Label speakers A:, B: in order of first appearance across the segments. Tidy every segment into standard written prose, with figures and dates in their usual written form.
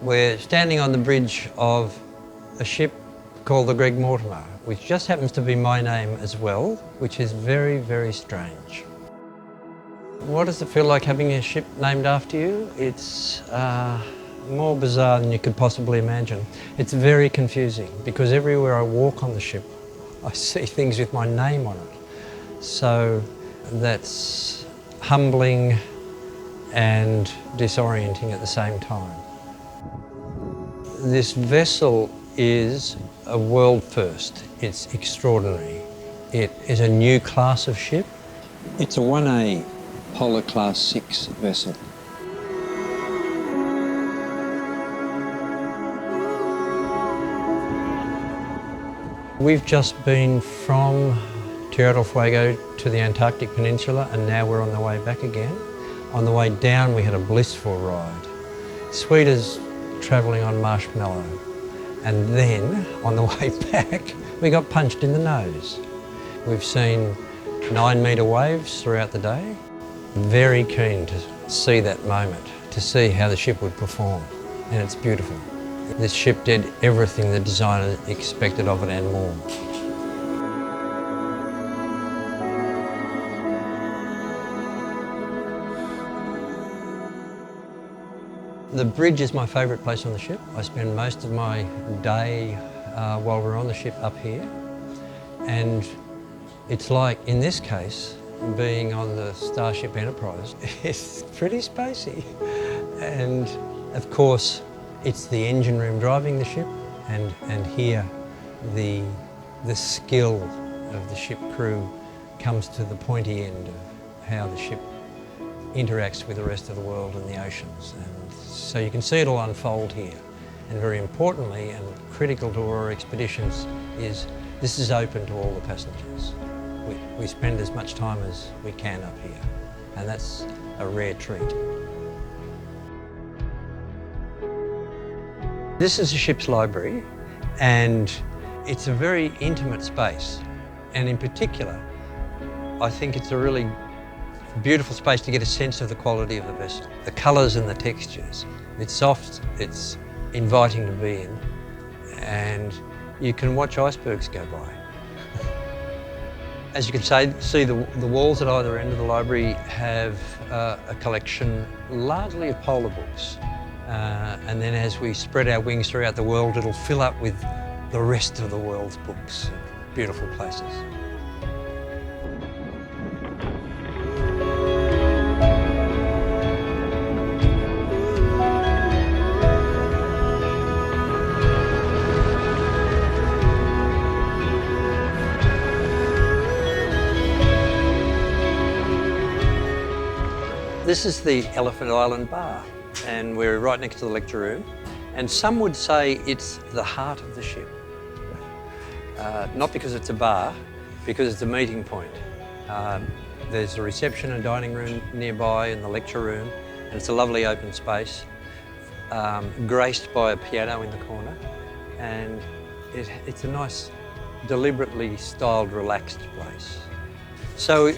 A: We're standing on the bridge of a ship called the Greg Mortimer, which just happens to be my name as well, which is very, very strange. What does it feel like having a ship named after you? It's more bizarre than you could possibly imagine. It's very confusing because everywhere I walk on the ship, I see things with my name on it. So that's humbling and disorienting at the same time. This vessel is a world first. It's extraordinary. It is a new class of ship. It's a 1A Polar Class 6 vessel. We've just been from Tierra del Fuego to the Antarctic Peninsula, and now we're on the way back again. On the way down we had a blissful ride. Sweet as travelling on marshmallow. And then, on the way back, we got punched in the nose. We've seen 9-metre waves throughout the day. Very keen to see that moment, to see how the ship would perform, and it's beautiful. This ship did everything the designer expected of it and more. The bridge is my favourite place on the ship. I spend most of my day while we're on the ship up here, and it's like, in this case, being on the Starship Enterprise. It's pretty spacey. And of course, it's the engine room driving the ship, and here the skill of the ship crew comes to the pointy end of how the ship interacts with the rest of the world and the oceans. And so you can see it all unfold here. And very importantly, and critical to our expeditions, is this is open to all the passengers. We spend as much time as we can up here, and that's a rare treat. This is a ship's library, and it's a very intimate space. And in particular, I think it's a really beautiful space to get a sense of the quality of the vessel, the colours and the textures. It's soft, it's inviting to be in, and you can watch icebergs go by. As you can see, the walls at either end of the library have a collection largely of polar books. And then as we spread our wings throughout the world, it'll fill up with the rest of the world's books. Beautiful places. This is the Elephant Island Bar, and we're right next to the lecture room. And some would say it's the heart of the ship. Not because it's a bar, because it's a meeting point. There's a reception and dining room nearby in the lecture room, and it's a lovely open space, graced by a piano in the corner. And it's a nice, deliberately styled, relaxed place. So,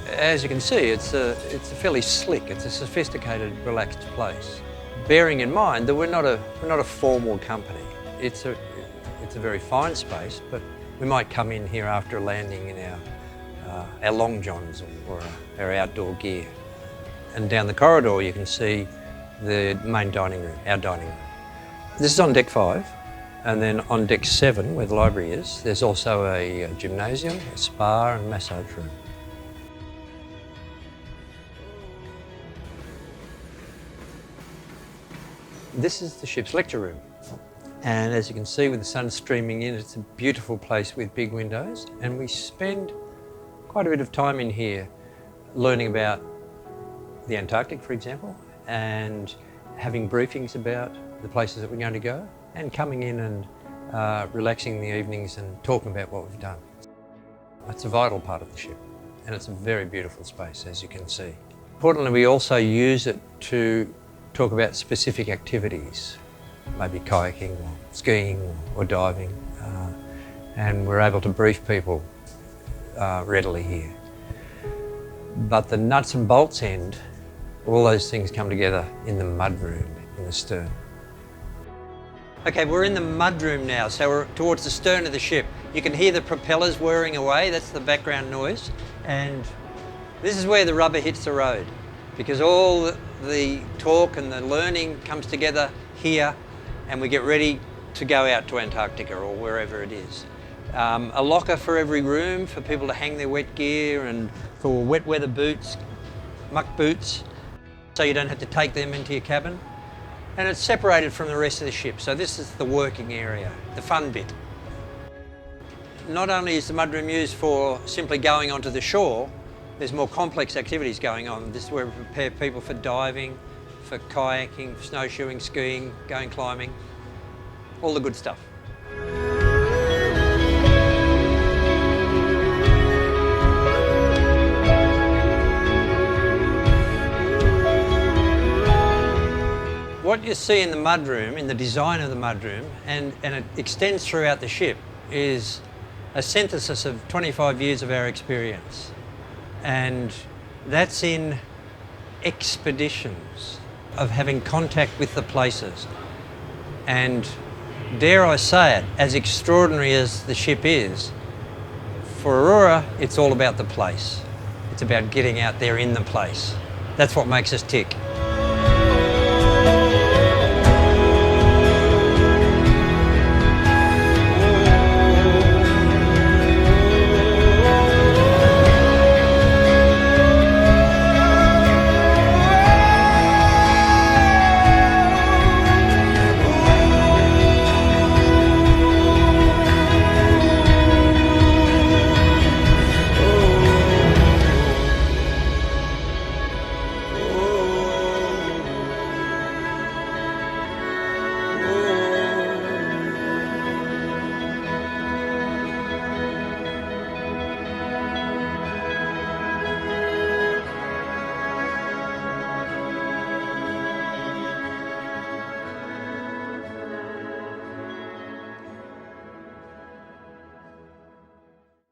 A: as you can see, it's a fairly slick, it's a sophisticated, relaxed place. Bearing in mind that we're not a formal company. It's a very fine space, but we might come in here after a landing in our long johns or our outdoor gear. And down the corridor you can see the main dining room, our dining room. This is on deck 5, and then on deck 7, where the library is, there's also a gymnasium, a spa and massage room. This is the ship's lecture room, and as you can see with the sun streaming in, it's a beautiful place with big windows, and we spend quite a bit of time in here learning about the Antarctic, for example, and having briefings about the places that we're going to go, and coming in and relaxing in the evenings and talking about what we've done. It's a vital part of the ship, and it's a very beautiful space, as you can see. Importantly, we also use it to talk about specific activities, maybe kayaking or skiing or diving, and we're able to brief people readily here. But the nuts and bolts end, all those things come together in the mud room in the stern. Okay, we're in the mudroom now, so we're towards the stern of the ship. You can hear the propellers whirring away, that's the background noise. And this is where the rubber hits the road, because all the talk and the learning comes together here, and we get ready to go out to Antarctica or wherever it is. A locker for every room for people to hang their wet gear, and for wet weather boots, muck boots, so you don't have to take them into your cabin. And it's separated from the rest of the ship, so this is the working area, the fun bit. Not only is the mudroom used for simply going onto the shore, there's more complex activities going on. This is where we prepare people for diving, for kayaking, for snowshoeing, skiing, going climbing, all the good stuff. What you see in the mudroom, in the design of the mudroom, and it extends throughout the ship, is a synthesis of 25 years of our experience. And that's in expeditions of having contact with the places. And dare I say it, as extraordinary as the ship is, for Aurora, it's all about the place. It's about getting out there in the place. That's what makes us tick.